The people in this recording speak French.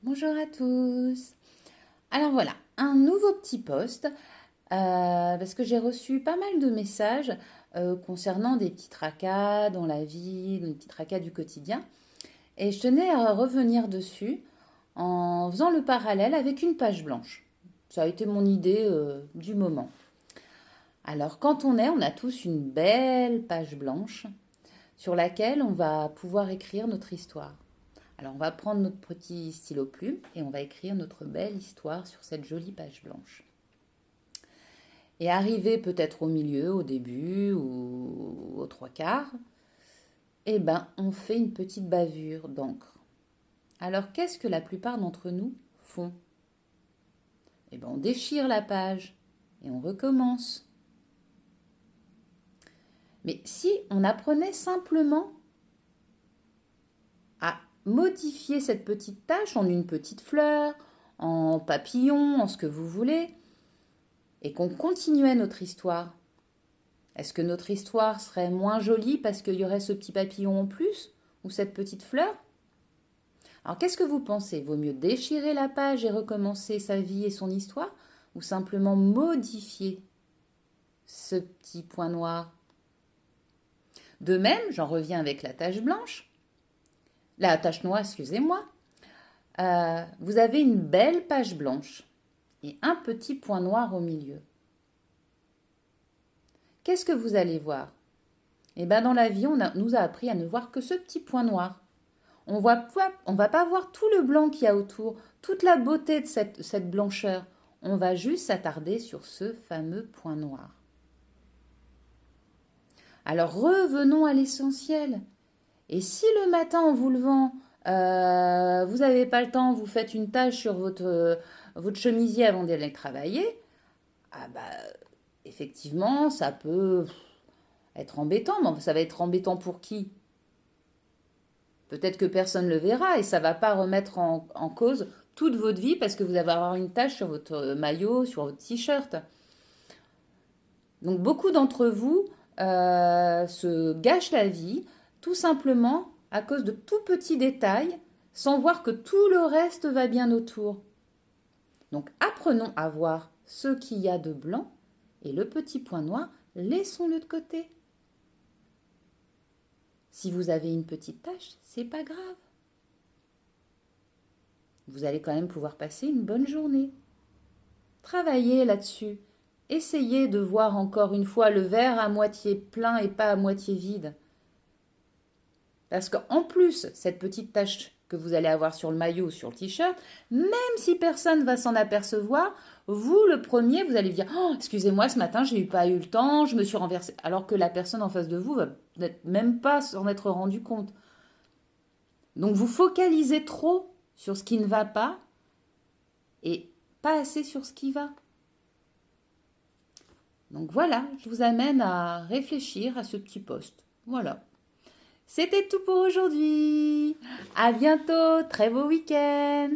Bonjour à tous. Alors voilà, un nouveau petit post parce que j'ai reçu pas mal de messages concernant des petits tracas dans la vie, des petits tracas du quotidien. Et je tenais à revenir dessus en faisant le parallèle avec une page blanche. Ça a été mon idée du moment. Alors on a tous une belle page blanche sur laquelle on va pouvoir écrire notre histoire. Alors, on va prendre notre petit stylo plume et on va écrire notre belle histoire sur cette jolie page blanche. Et arrivé peut-être au milieu, au début ou aux trois quarts, eh ben, on fait une petite bavure d'encre. Alors, qu'est-ce que la plupart d'entre nous font? Eh ben, on déchire la page et on recommence. Mais si on apprenait simplement à modifier cette petite tache en une petite fleur, en papillon, en ce que vous voulez, et qu'on continuait notre histoire, est-ce que notre histoire serait moins jolie parce qu'il y aurait ce petit papillon en plus ou cette petite fleur? Alors qu'est-ce que vous pensez? Vaut mieux déchirer la page et recommencer sa vie et son histoire ou simplement modifier ce petit point noir? De même, j'en reviens avec la tache blanche, la tache noire, excusez-moi. Vous avez une belle page blanche et un petit point noir au milieu. Qu'est-ce que vous allez voir? Eh bien, dans la vie, nous a appris à ne voir que ce petit point noir. On va pas voir tout le blanc qu'il y a autour, toute la beauté de cette blancheur. On va juste s'attarder sur ce fameux point noir. Alors revenons à l'essentiel. Et si le matin en vous levant, vous n'avez pas le temps, vous faites une tâche sur votre chemisier avant d'aller travailler, ah bah, effectivement, ça peut être embêtant, mais ça va être embêtant pour qui? Peut-être que personne ne le verra et ça ne va pas remettre en cause toute votre vie parce que vous allez avoir une tache sur votre maillot, sur votre t-shirt. Donc beaucoup d'entre vous se gâchent la vie tout simplement à cause de tout petits détails sans voir que tout le reste va bien autour. Donc apprenons à voir ce qu'il y a de blanc et le petit point noir, laissons-le de côté. Si vous avez une petite tache, c'est pas grave. Vous allez quand même pouvoir passer une bonne journée. Travaillez là-dessus. Essayez de voir encore une fois le verre à moitié plein et pas à moitié vide. Parce qu'en plus, cette petite tache que vous allez avoir sur le maillot ou sur le t-shirt, même si personne ne va s'en apercevoir, vous, le premier, vous allez dire « Oh, excusez-moi, ce matin, je n'ai pas eu le temps, je me suis renversée. » Alors que la personne en face de vous va peut-être même pas s'en être rendu compte. Donc, vous focalisez trop sur ce qui ne va pas et pas assez sur ce qui va. Donc voilà, je vous amène à réfléchir à ce petit post. Voilà. C'était tout pour aujourd'hui. À bientôt, très beau week-end.